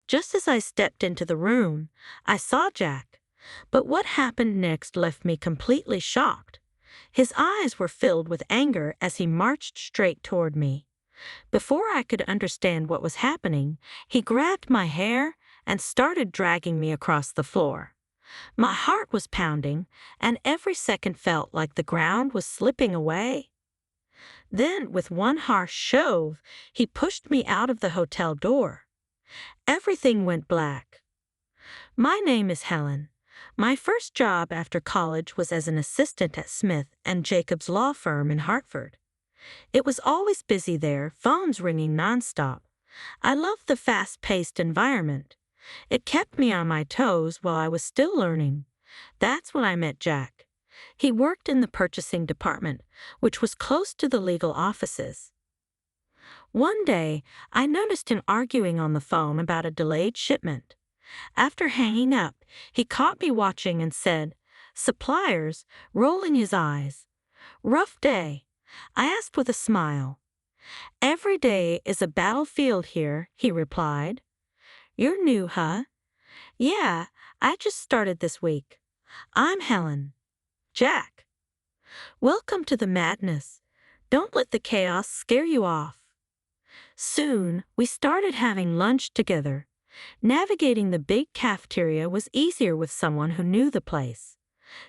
Just as I stepped into the room, I saw Jack. But what happened next left me completely shocked. His eyes were filled with anger as he marched straight toward me. Before I could understand what was happening, he grabbed my hair and started dragging me across the floor. My heart was pounding, and every second felt like the ground was slipping away. Then, with one harsh shove, he pushed me out of the hotel door. Everything went black. My name is Helen. My first job after college was as an assistant at Smith and Jacobs law firm in Hartford. It was always busy there, phones ringing nonstop. I loved the fast-paced environment. It kept me on my toes while I was still learning. That's when I met Jack. He worked in the purchasing department, which was close to the legal offices. One day, I noticed him arguing on the phone about a delayed shipment. After hanging up, he caught me watching and said, "Suppliers," rolling his eyes. "Rough day?" I asked with a smile. "Every day is a battlefield here," he replied. "You're new, huh?" "Yeah, I just started this week." "I'm Helen." "Jack." "Welcome to the madness. Don't let the chaos scare you off." Soon, we started having lunch together. Navigating the big cafeteria was easier with someone who knew the place.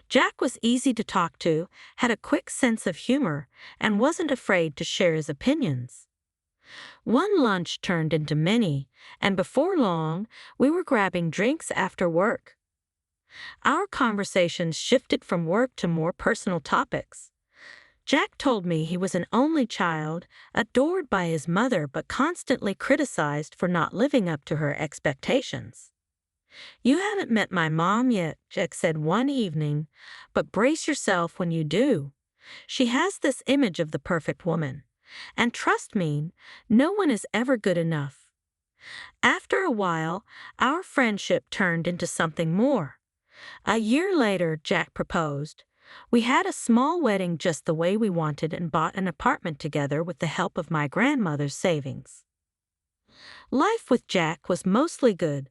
Jack was easy to talk to, had a quick sense of humor, and wasn't afraid to share his opinions. One lunch turned into many, and before long, we were grabbing drinks after work. Our conversations shifted from work to more personal topics. Jack told me he was an only child, adored by his mother but constantly criticized for not living up to her expectations. "You haven't met my mom yet," Jack said one evening, "but brace yourself when you do. She has this image of the perfect woman. And trust me, no one is ever good enough." After a while, our friendship turned into something more. A year later, Jack proposed. We had a small wedding just the way we wanted and bought an apartment together with the help of my grandmother's savings. Life with Jack was mostly good.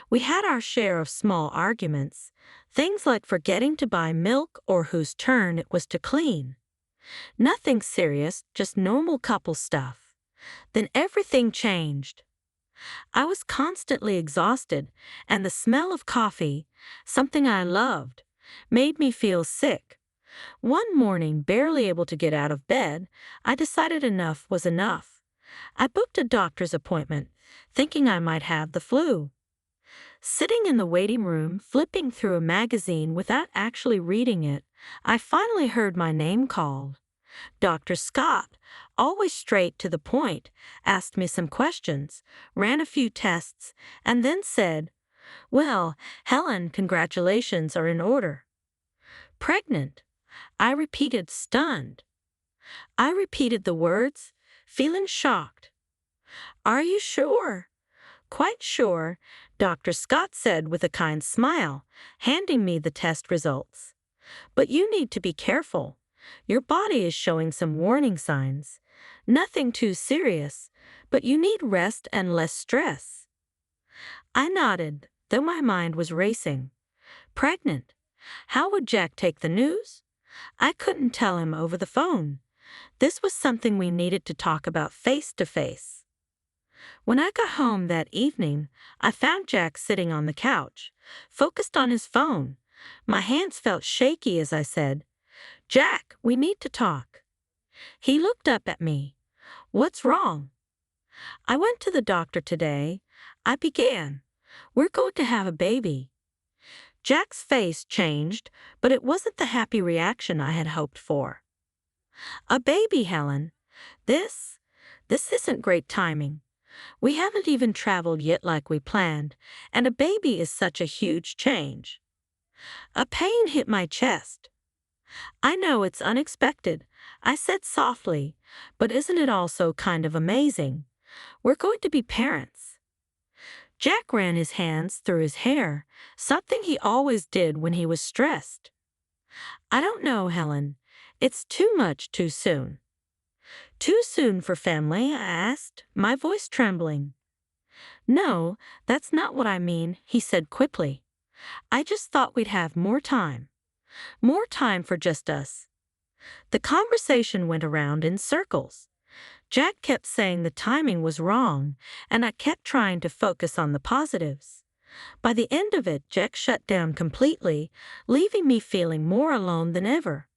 We had our share of small arguments, things like forgetting to buy milk or whose turn it was to clean. Nothing serious, just normal couple stuff. Then everything changed. I was constantly exhausted, and the smell of coffee, something I loved, made me feel sick. One morning, barely able to get out of bed, I decided enough was enough. I booked a doctor's appointment, thinking I might have the flu. Sitting in the waiting room, flipping through a magazine without actually reading it, I finally heard my name called. Dr. Scott, always straight to the point, asked me some questions, ran a few tests, and then said, "Well, Helen, congratulations are in order." "Pregnant?" I repeated, stunned. I repeated the words, feeling shocked. "Are you sure?" "Quite sure," Dr. Scott said with a kind smile, handing me the test results. "But you need to be careful. Your body is showing some warning signs. Nothing too serious, but you need rest and less stress." I nodded, though my mind was racing. Pregnant? How would Jack take the news? I couldn't tell him over the phone. This was something we needed to talk about face to face. When I got home that evening, I found Jack sitting on the couch, focused on his phone. My hands felt shaky as I said, "Jack, we need to talk." He looked up at me. "What's wrong?" "I went to the doctor today," I began. "We're going to have a baby." Jack's face changed, but it wasn't the happy reaction I had hoped for. "A baby, Helen? This isn't great timing. We haven't even traveled yet like we planned, and a baby is such a huge change." A pain hit my chest. "I know it's unexpected," I said softly, "but isn't it also kind of amazing? We're going to be parents." Jack ran his hands through his hair, something he always did when he was stressed. "I don't know, Helen. It's too much too soon." "Too soon for family?" I asked, my voice trembling. "No, that's not what I mean," he said quickly. "I just thought we'd have more time. More time for just us." The conversation went around in circles. Jack kept saying the timing was wrong, and I kept trying to focus on the positives. By the end of it, Jack shut down completely, leaving me feeling more alone than ever.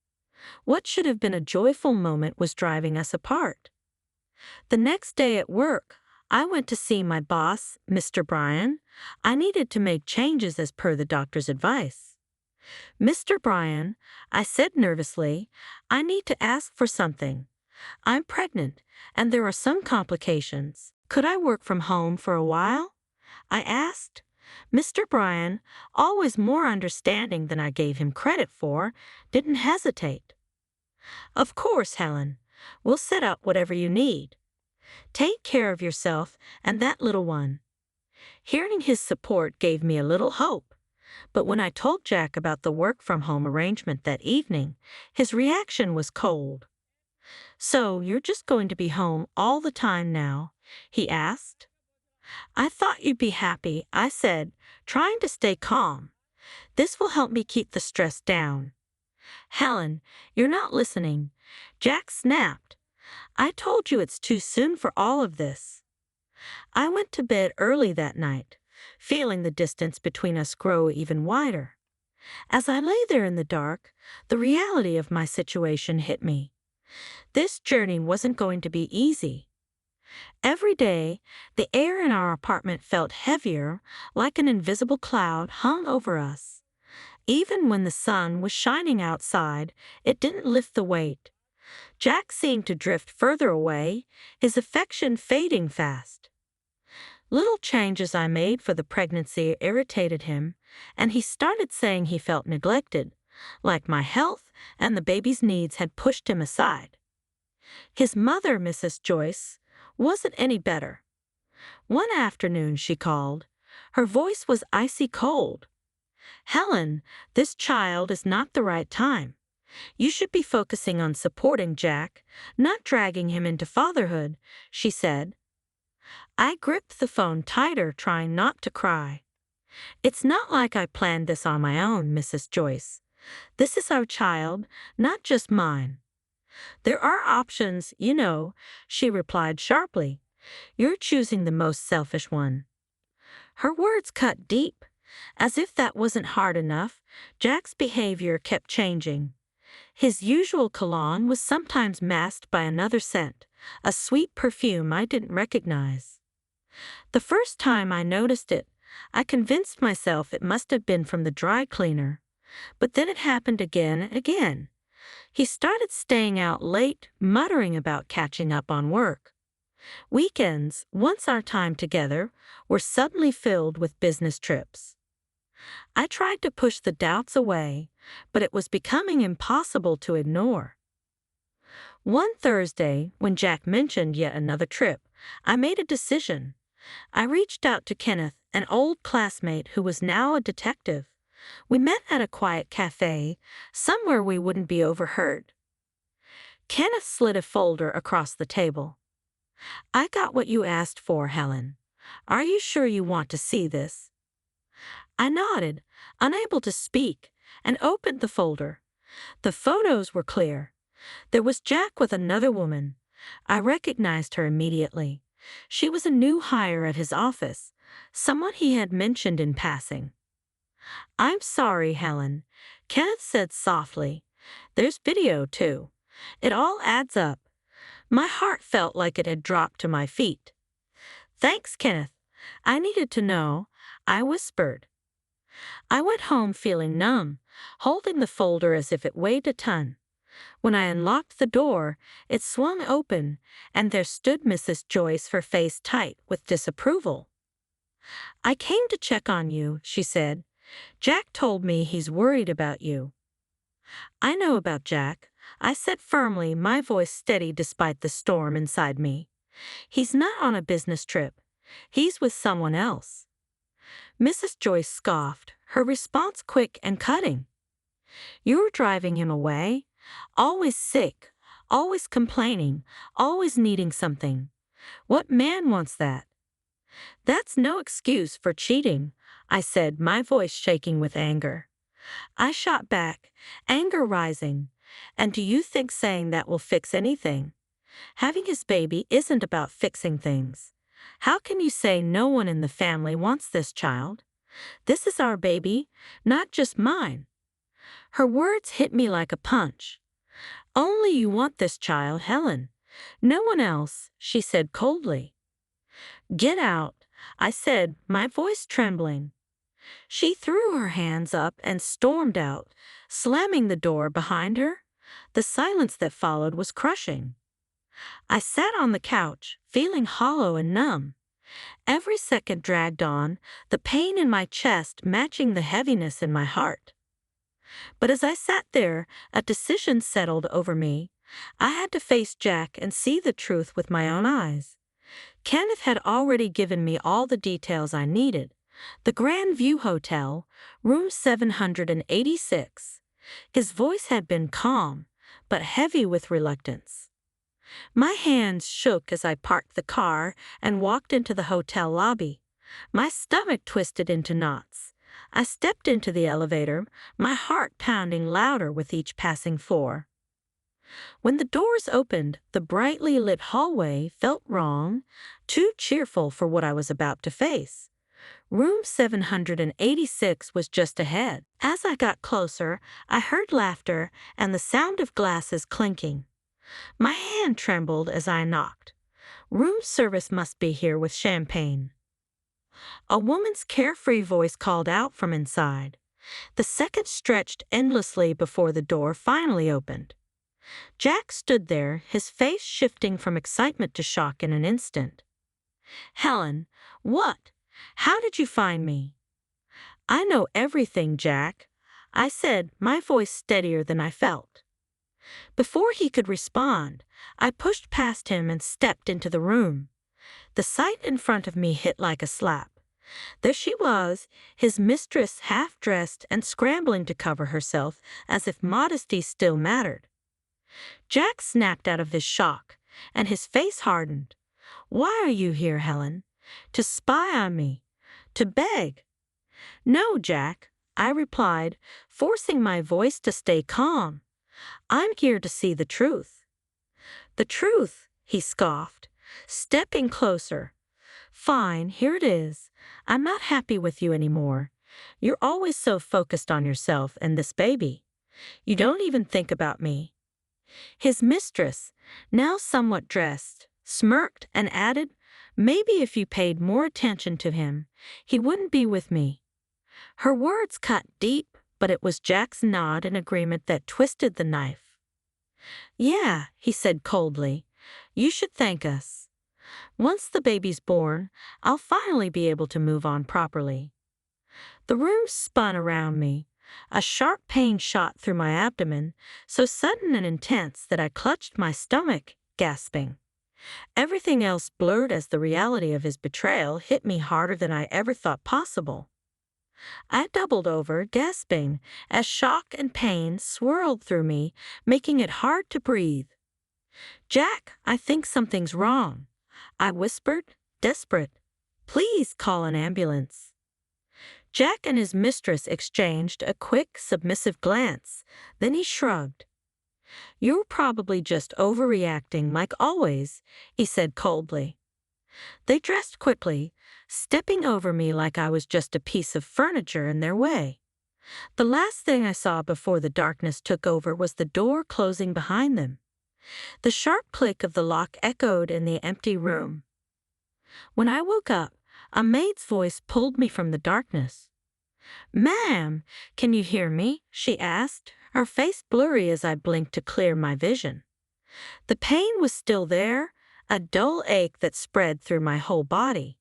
What should have been a joyful moment was driving us apart. The next day at work, I went to see my boss, Mr. Bryan. I needed to make changes as per the doctor's advice. "Mr. Bryan," I said nervously, "I need to ask for something. I'm pregnant, and there are some complications. Could I work from home for a while?" I asked. Mr. Bryan, always more understanding than I gave him credit for, didn't hesitate. "Of course, Helen. We'll set up whatever you need. Take care of yourself and that little one." Hearing his support gave me a little hope. But when I told Jack about the work-from-home arrangement that evening, his reaction was cold. "So you're just going to be home all the time now?" he asked. "I thought you'd be happy," I said, trying to stay calm. "This will help me keep the stress down." "Helen, you're not listening," Jack snapped. "I told you it's too soon for all of this." I went to bed early that night, feeling the distance between us grow even wider. As I lay there in the dark, the reality of my situation hit me. This journey wasn't going to be easy. Every day, the air in our apartment felt heavier, like an invisible cloud hung over us. Even when the sun was shining outside, it didn't lift the weight. Jack seemed to drift further away, his affection fading fast. Little changes I made for the pregnancy irritated him, and he started saying he felt neglected, like my health and the baby's needs had pushed him aside. His mother, Mrs. Joyce, wasn't any better. One afternoon she called. Her voice was icy cold. "Helen, this child is not the right time. You should be focusing on supporting Jack, not dragging him into fatherhood," she said. I gripped the phone tighter, trying not to cry. "It's not like I planned this on my own, Mrs. Joyce. This is our child, not just mine." "There are options, you know," she replied sharply. "You're choosing the most selfish one." Her words cut deep. As if that wasn't hard enough, Jack's behavior kept changing. His usual cologne was sometimes masked by another scent, a sweet perfume I didn't recognize. The first time I noticed it, I convinced myself it must have been from the dry cleaner. But then it happened again and again. He started staying out late, muttering about catching up on work. Weekends, once our time together, were suddenly filled with business trips. I tried to push the doubts away, but it was becoming impossible to ignore. One Thursday, when Jack mentioned yet another trip, I made a decision. I reached out to Kenneth, an old classmate who was now a detective. We met at a quiet cafe, somewhere we wouldn't be overheard. Kenneth slid a folder across the table. "I got what you asked for, Helen. Are you sure you want to see this?" I nodded, unable to speak, and opened the folder. The photos were clear. There was Jack with another woman. I recognized her immediately. She was a new hire at his office, someone he had mentioned in passing. "I'm sorry, Helen," Kenneth said softly. "There's video, too. It all adds up." My heart felt like it had dropped to my feet. "Thanks, Kenneth. I needed to know," I whispered. I went home feeling numb, holding the folder as if it weighed a ton. When I unlocked the door, it swung open, and there stood Mrs. Joyce, her face tight with disapproval. "I came to check on you," she said. "Jack told me he's worried about you." "I know about Jack," I said firmly, my voice steady despite the storm inside me. "He's not on a business trip. He's with someone else." Mrs. Joyce scoffed, her response quick and cutting. "You're driving him away? Always sick, always complaining, always needing something. What man wants that?" "That's no excuse for cheating," I said, my voice shaking with anger. I shot back, anger rising. "And do you think saying that will fix anything? Having his baby isn't about fixing things. How can you say no one in the family wants this child? This is our baby, not just mine." Her words hit me like a punch. "Only you want this child, Helen. No one else," she said coldly. "Get out," I said, my voice trembling. She threw her hands up and stormed out, slamming the door behind her. The silence that followed was crushing. I sat on the couch, feeling hollow and numb. Every second dragged on, the pain in my chest matching the heaviness in my heart. But as I sat there, a decision settled over me. I had to face Jack and see the truth with my own eyes. Kenneth had already given me all the details I needed. The Grand View Hotel, room 786. His voice had been calm, but heavy with reluctance. My hands shook as I parked the car and walked into the hotel lobby. My stomach twisted into knots. I stepped into the elevator, my heart pounding louder with each passing floor. When the doors opened, the brightly lit hallway felt wrong, too cheerful for what I was about to face. Room 786 was just ahead. As I got closer, I heard laughter and the sound of glasses clinking. My hand trembled as I knocked. "Room service must be here with champagne." A woman's carefree voice called out from inside. The seconds stretched endlessly before the door finally opened. Jack stood there, his face shifting from excitement to shock in an instant. "Helen, what? How did you find me?" "I know everything, Jack," I said, my voice steadier than I felt. Before he could respond, I pushed past him and stepped into the room. The sight in front of me hit like a slap. There she was, his mistress, half-dressed and scrambling to cover herself as if modesty still mattered. Jack snapped out of his shock, and his face hardened. "Why are you here, Helen? To spy on me? To beg?" "No, Jack," I replied, forcing my voice to stay calm. "I'm here to see the truth." "The truth?" he scoffed, stepping closer. "Fine, here it is. I'm not happy with you anymore. You're always so focused on yourself and this baby. You don't even think about me." His mistress, now somewhat dressed, smirked and added, "Maybe if you paid more attention to him, he wouldn't be with me." Her words cut deep, but it was Jack's nod in agreement that twisted the knife. "Yeah," he said coldly, "you should thank us. Once the baby's born, I'll finally be able to move on properly." The room spun around me. A sharp pain shot through my abdomen, so sudden and intense that I clutched my stomach, gasping. Everything else blurred as the reality of his betrayal hit me harder than I ever thought possible. I doubled over, gasping, as shock and pain swirled through me, making it hard to breathe. "Jack, I think something's wrong," I whispered, desperate. "Please call an ambulance." Jack and his mistress exchanged a quick, submissive glance. Then he shrugged. "You're probably just overreacting like always," he said coldly. They dressed quickly, stepping over me like I was just a piece of furniture in their way. The last thing I saw before the darkness took over was the door closing behind them. The sharp click of the lock echoed in the empty room. When I woke up, a maid's voice pulled me from the darkness. "Ma'am, can you hear me?" she asked, her face blurry as I blinked to clear my vision. The pain was still there, a dull ache that spread through my whole body.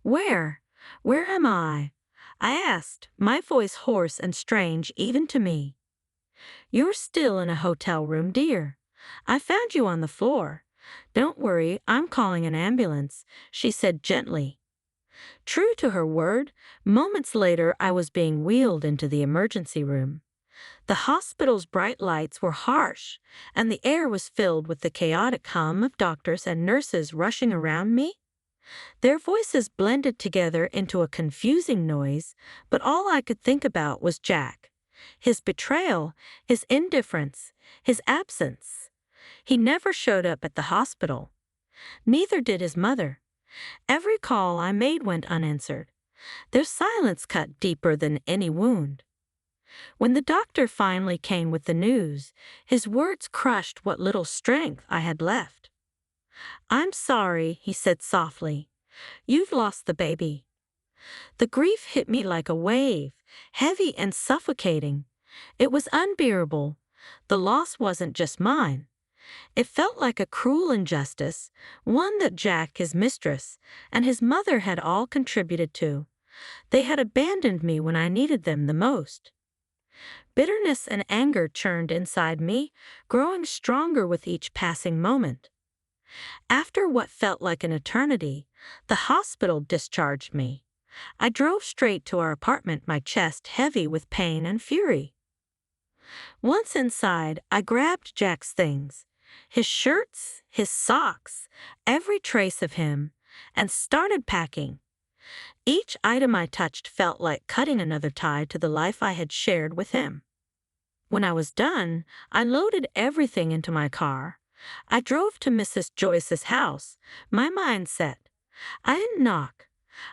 Where am I?" I asked, my voice hoarse and strange even to me. "You're still in a hotel room, dear. I found you on the floor. Don't worry, I'm calling an ambulance," she said gently. True to her word, moments later I was being wheeled into the emergency room. The hospital's bright lights were harsh, and the air was filled with the chaotic hum of doctors and nurses rushing around me. Their voices blended together into a confusing noise, but all I could think about was Jack. His betrayal, his indifference, his absence. He never showed up at the hospital. Neither did his mother. Every call I made went unanswered. Their silence cut deeper than any wound. When the doctor finally came with the news, his words crushed what little strength I had left. "I'm sorry," he said softly. "You've lost the baby." The grief hit me like a wave, heavy and suffocating. It was unbearable. The loss wasn't just mine. It felt like a cruel injustice, one that Jack, his mistress, and his mother had all contributed to. They had abandoned me when I needed them the most. Bitterness and anger churned inside me, growing stronger with each passing moment. After what felt like an eternity, the hospital discharged me. I drove straight to our apartment, my chest heavy with pain and fury. Once inside, I grabbed Jack's things, his shirts, his socks, every trace of him, and started packing. Each item I touched felt like cutting another tie to the life I had shared with him. When I was done, I loaded everything into my car. I drove to Mrs. Joyce's house, my mind set. I didn't knock.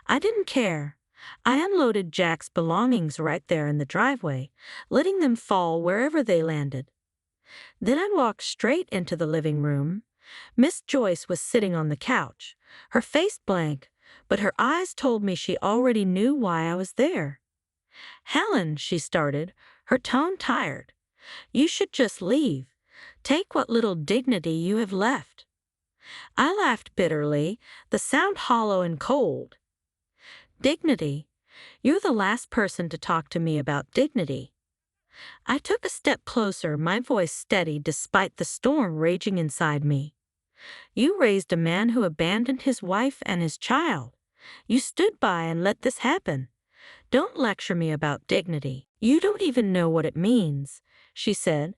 I didn't care. I unloaded Jack's belongings right there in the driveway, letting them fall wherever they landed. Then I walked straight into the living room. Miss Joyce was sitting on the couch, her face blank, but her eyes told me she already knew why I was there. "Helen," she started, her tone tired, "you should just leave. Take what little dignity you have left." I laughed bitterly, the sound hollow and cold. "Dignity? You're the last person to talk to me about dignity." I took a step closer, my voice steady despite the storm raging inside me. "You raised a man who abandoned his wife and his child. You stood by and let this happen. Don't lecture me about dignity. You don't even know what it means," she said.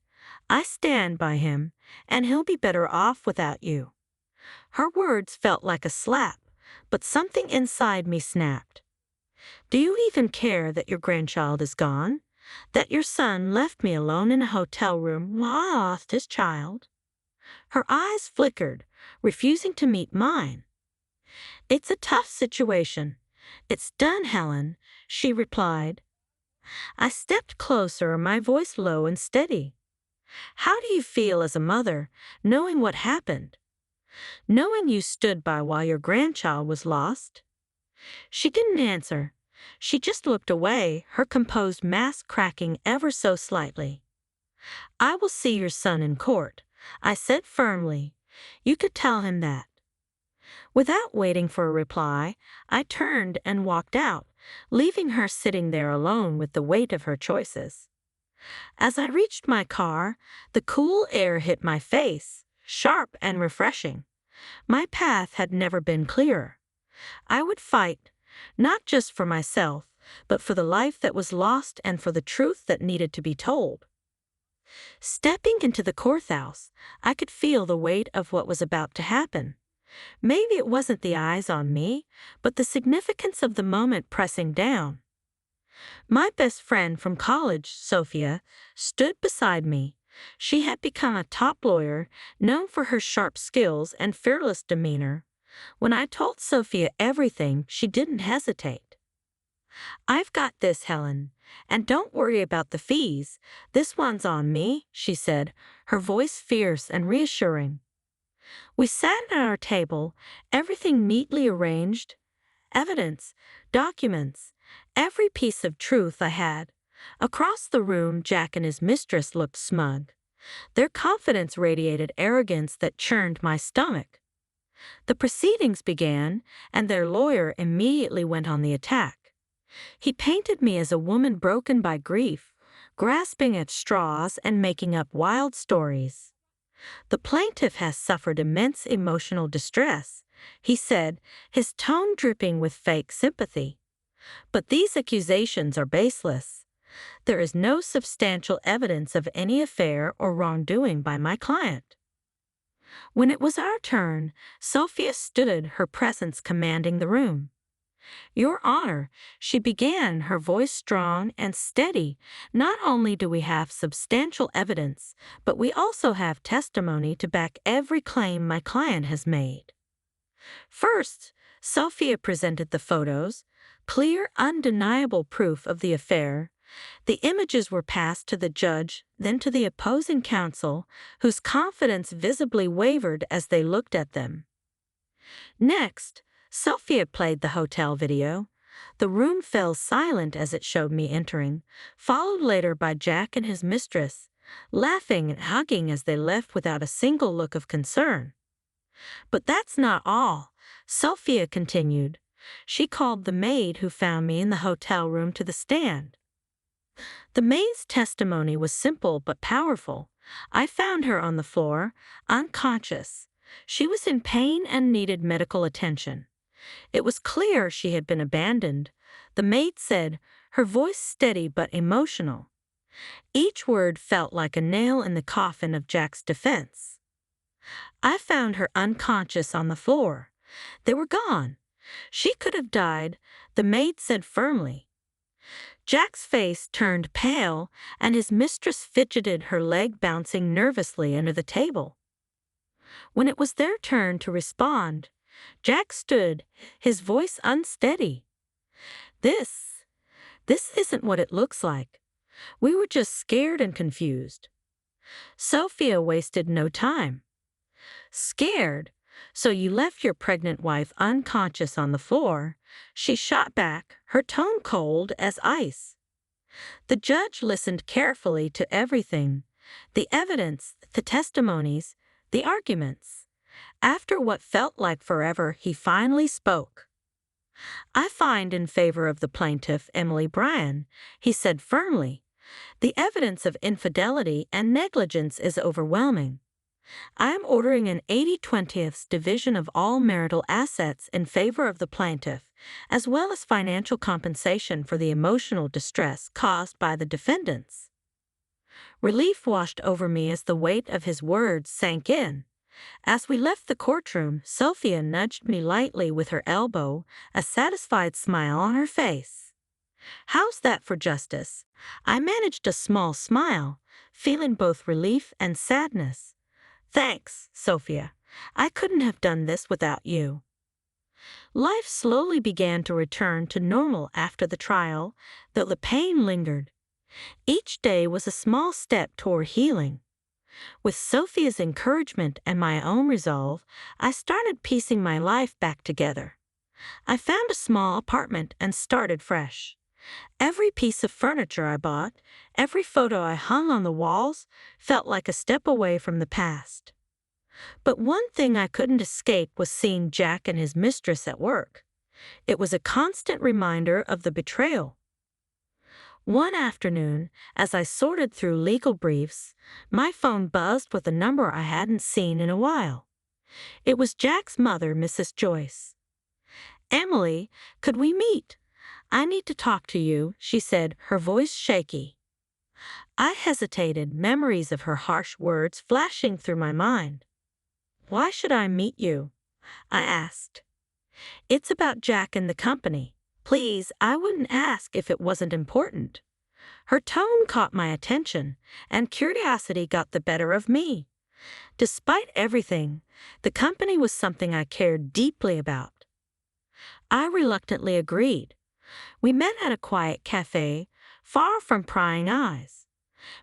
"I stand by him, and he'll be better off without you." Her words felt like a slap, but something inside me snapped. "Do you even care that your grandchild is gone? That your son left me alone in a hotel room while I lost his child?" Her eyes flickered, refusing to meet mine. "It's a tough situation. It's done, Helen," she replied. I stepped closer, my voice low and steady. "How do you feel as a mother, knowing what happened? Knowing you stood by while your grandchild was lost?" She didn't answer. She just looked away, her composed mask cracking ever so slightly. "I will see your son in court," I said firmly. "You could tell him that." Without waiting for a reply, I turned and walked out, leaving her sitting there alone with the weight of her choices. As I reached my car, the cool air hit my face, sharp and refreshing. My path had never been clearer. I would fight, not just for myself, but for the life that was lost and for the truth that needed to be told. Stepping into the courthouse, I could feel the weight of what was about to happen. Maybe it wasn't the eyes on me, but the significance of the moment pressing down. My best friend from college, Sophia, stood beside me. She had become a top lawyer, known for her sharp skills and fearless demeanor. When I told Sophia everything, she didn't hesitate. "I've got this, Helen, and don't worry about the fees. This one's on me," she said, her voice fierce and reassuring. We sat at our table, everything neatly arranged. Evidence, documents, every piece of truth I had. Across the room, Jack and his mistress looked smug. Their confidence radiated arrogance that churned my stomach. The proceedings began, and their lawyer immediately went on the attack. He painted me as a woman broken by grief, grasping at straws and making up wild stories. "The plaintiff has suffered immense emotional distress," he said, his tone dripping with fake sympathy. "But these accusations are baseless. There is no substantial evidence of any affair or wrongdoing by my client." When it was our turn, Sophia stood, her presence commanding the room. "Your Honor," she began, her voice strong and steady, "not only do we have substantial evidence, but we also have testimony to back every claim my client has made." First, Sophia presented the photos, clear, undeniable proof of the affair. The images were passed to the judge, then to the opposing counsel, whose confidence visibly wavered as they looked at them. Next, Sophia played the hotel video. The room fell silent as it showed me entering, followed later by Jack and his mistress, laughing and hugging as they left without a single look of concern. "But that's not all," Sophia continued. She called the maid who found me in the hotel room to the stand. The maid's testimony was simple but powerful. "I found her on the floor, unconscious. She was in pain and needed medical attention. It was clear she had been abandoned," the maid said, her voice steady but emotional. Each word felt like a nail in the coffin of Jack's defense. "I found her unconscious on the floor. They were gone. She could have died," the maid said firmly. Jack's face turned pale, and his mistress fidgeted, her leg bouncing nervously under the table. When it was their turn to respond, Jack stood, his voice unsteady. This isn't what it looks like. We were just scared and confused." Sophia wasted no time. "Scared? So you left your pregnant wife unconscious on the floor?" she shot back, her tone cold as ice. The judge listened carefully to everything: the evidence, the testimonies, the arguments. After what felt like forever, he finally spoke. "I find in favor of the plaintiff, Emily Bryan," he said firmly. "The evidence of infidelity and negligence is overwhelming. I am ordering an 80/20 division of all marital assets in favor of the plaintiff, as well as financial compensation for the emotional distress caused by the defendants." Relief washed over me as the weight of his words sank in. As we left the courtroom, Sophia nudged me lightly with her elbow, a satisfied smile on her face. "How's that for justice?" I managed a small smile, feeling both relief and sadness. "Thanks, Sophia. I couldn't have done this without you." Life slowly began to return to normal after the trial, though the pain lingered. Each day was a small step toward healing. With Sophia's encouragement and my own resolve, I started piecing my life back together. I found a small apartment and started fresh. Every piece of furniture I bought, every photo I hung on the walls, felt like a step away from the past. But one thing I couldn't escape was seeing Jack and his mistress at work. It was a constant reminder of the betrayal. One afternoon, as I sorted through legal briefs, my phone buzzed with a number I hadn't seen in a while. It was Jack's mother, Mrs. Joyce. "Emily, could we meet? I need to talk to you," she said, her voice shaky. I hesitated, memories of her harsh words flashing through my mind. "Why should I meet you?" I asked. "It's about Jack and the company. Please, I wouldn't ask if it wasn't important." Her tone caught my attention, and curiosity got the better of me. Despite everything, the company was something I cared deeply about. I reluctantly agreed. We met at a quiet cafe, far from prying eyes.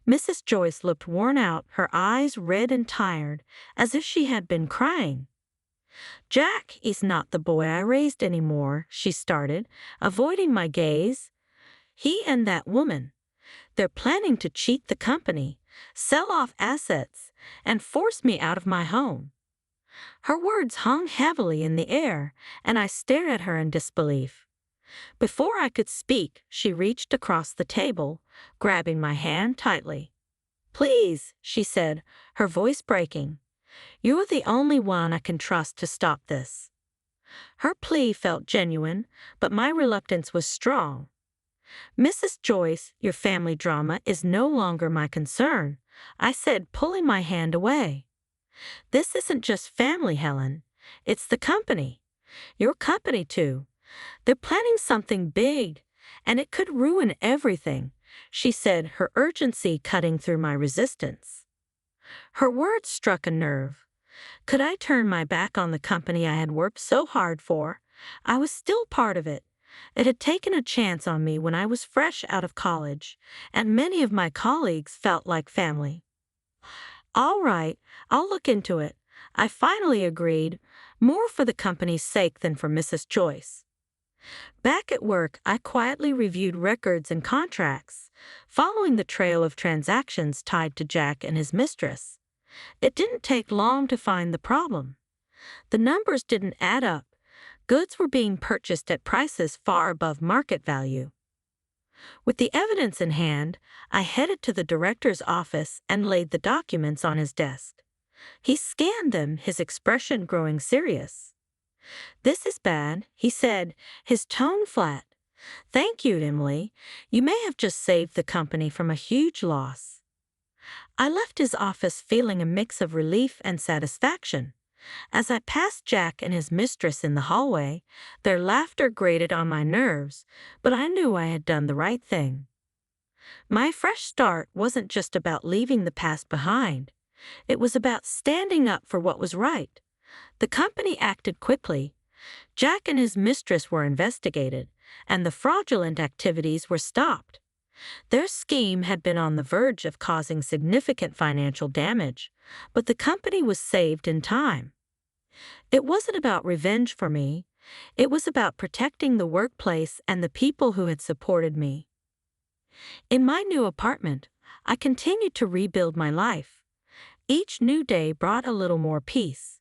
Mrs. Joyce looked worn out, her eyes red and tired, as if she had been crying. "Jack is not the boy I raised anymore," she started, avoiding my gaze. "He and that woman, they're planning to cheat the company, sell off assets, and force me out of my home." Her words hung heavily in the air, and I stared at her in disbelief. Before I could speak, she reached across the table, grabbing my hand tightly. "Please," she said, her voice breaking. "You're the only one I can trust to stop this." Her plea felt genuine, but my reluctance was strong. "Mrs. Joyce, your family drama is no longer my concern," I said, pulling my hand away. This isn't just family, Helen. It's the company. Your company, too. They're planning something big, and it could ruin everything, she said, her urgency cutting through my resistance. Her words struck a nerve. Could I turn my back on the company I had worked so hard for? I was still part of it. It had taken a chance on me when I was fresh out of college, and many of my colleagues felt like family. All right, I'll look into it. I finally agreed, more for the company's sake than for Mrs. Joyce. Back at work, I quietly reviewed records and contracts, following the trail of transactions tied to Jack and his mistress. It didn't take long to find the problem. The numbers didn't add up. Goods were being purchased at prices far above market value. With the evidence in hand, I headed to the director's office and laid the documents on his desk. He scanned them, his expression growing serious. "This is bad," he said, his tone flat. "Thank you, Emily. You may have just saved the company from a huge loss." I left his office feeling a mix of relief and satisfaction. As I passed Jack and his mistress in the hallway, their laughter grated on my nerves, but I knew I had done the right thing. My fresh start wasn't just about leaving the past behind. It was about standing up for what was right. The company acted quickly. Jack and his mistress were investigated, and the fraudulent activities were stopped. Their scheme had been on the verge of causing significant financial damage, but the company was saved in time. It wasn't about revenge for me. It was about protecting the workplace and the people who had supported me. In my new apartment, I continued to rebuild my life. Each new day brought a little more peace.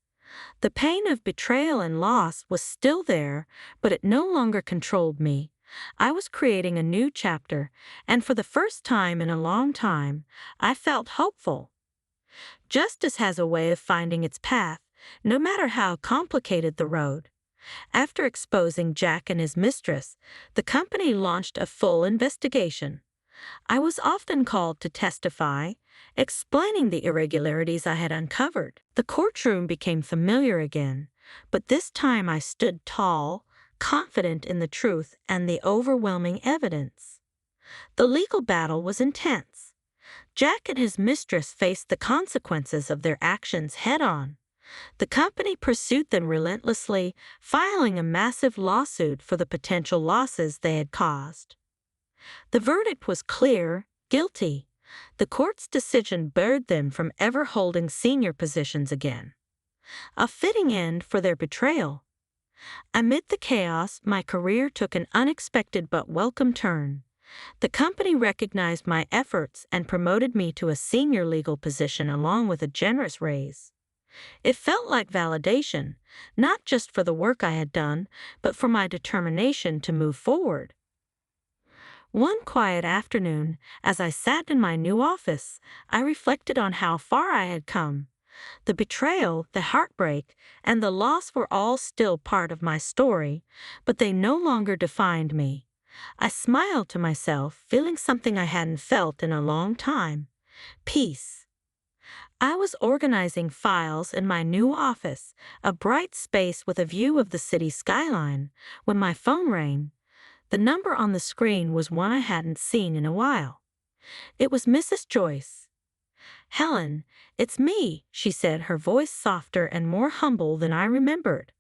The pain of betrayal and loss was still there, but it no longer controlled me. I was creating a new chapter, and for the first time in a long time, I felt hopeful. Justice has a way of finding its path, no matter how complicated the road. After exposing Jack and his mistress, the company launched a full investigation. I was often called to testify, explaining the irregularities I had uncovered. The courtroom became familiar again, but this time I stood tall, confident in the truth and the overwhelming evidence. The legal battle was intense. Jack and his mistress faced the consequences of their actions head-on. The company pursued them relentlessly, filing a massive lawsuit for the potential losses they had caused. The verdict was clear: guilty. The court's decision barred them from ever holding senior positions again. A fitting end for their betrayal. Amid the chaos, my career took an unexpected but welcome turn. The company recognized my efforts and promoted me to a senior legal position along with a generous raise. It felt like validation, not just for the work I had done, but for my determination to move forward. One quiet afternoon, as I sat in my new office, I reflected on how far I had come. The betrayal, the heartbreak, and the loss were all still part of my story, but they no longer defined me. I smiled to myself, feeling something I hadn't felt in a long time: peace. I was organizing files in my new office, a bright space with a view of the city skyline, when my phone rang. The number on the screen was one I hadn't seen in a while. It was Mrs. Joyce. "Helen, it's me," she said, her voice softer and more humble than I remembered.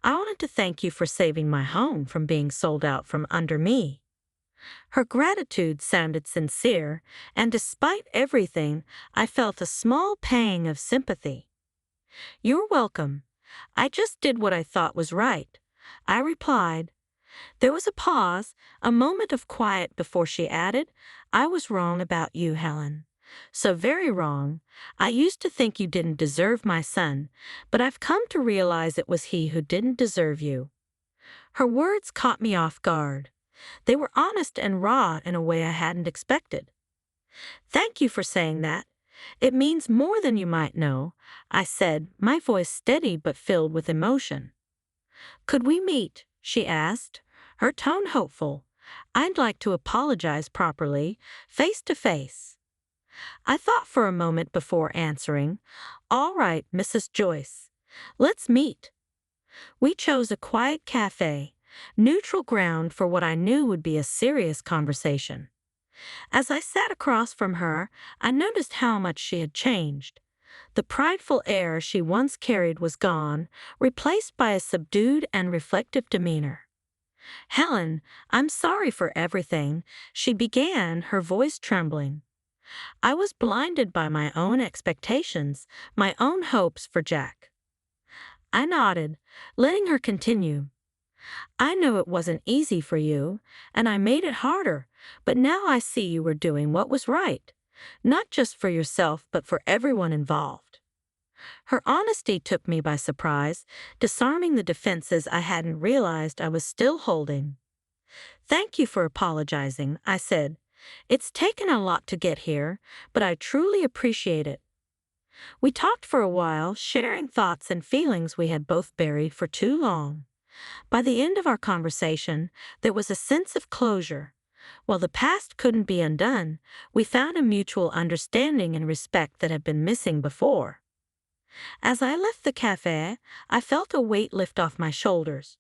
"I wanted to thank you for saving my home from being sold out from under me." Her gratitude sounded sincere, and despite everything, I felt a small pang of sympathy. "You're welcome. I just did what I thought was right," I replied. There was a pause, a moment of quiet before she added, "I was wrong about you, Helen. So very wrong. I used to think you didn't deserve my son, but I've come to realize it was he who didn't deserve you." Her words caught me off guard. They were honest and raw in a way I hadn't expected. "Thank you for saying that. It means more than you might know," I said, my voice steady but filled with emotion. "Could we meet?" she asked, her tone hopeful. "I'd like to apologize properly, face to face." I thought for a moment before answering. All right, Mrs. Joyce. Let's meet. We chose a quiet cafe, neutral ground for what I knew would be a serious conversation. As I sat across from her, I noticed how much she had changed. The prideful air she once carried was gone, replaced by a subdued and reflective demeanor. Helen, I'm sorry for everything, she began, her voice trembling. I was blinded by my own expectations, my own hopes for Jack. I nodded, letting her continue. I know it wasn't easy for you, and I made it harder, but now I see you were doing what was right, not just for yourself but for everyone involved. Her honesty took me by surprise, disarming the defenses I hadn't realized I was still holding. Thank you for apologizing, I said. It's taken a lot to get here, but I truly appreciate it. We talked for a while, sharing thoughts and feelings we had both buried for too long. By the end of our conversation, there was a sense of closure. While the past couldn't be undone, we found a mutual understanding and respect that had been missing before. As I left the cafe, I felt a weight lift off my shoulders.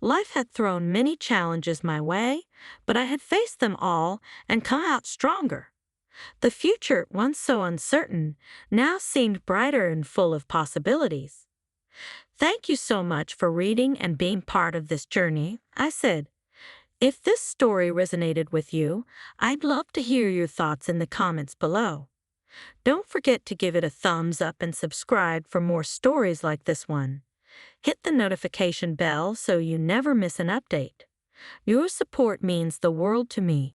Life had thrown many challenges my way, but I had faced them all and come out stronger. The future, once so uncertain, now seemed brighter and full of possibilities. Thank you so much for reading and being part of this journey, I said. If this story resonated with you, I'd love to hear your thoughts in the comments below. Don't forget to give it a thumbs up and subscribe for more stories like this one. Hit the notification bell so you never miss an update. Your support means the world to me.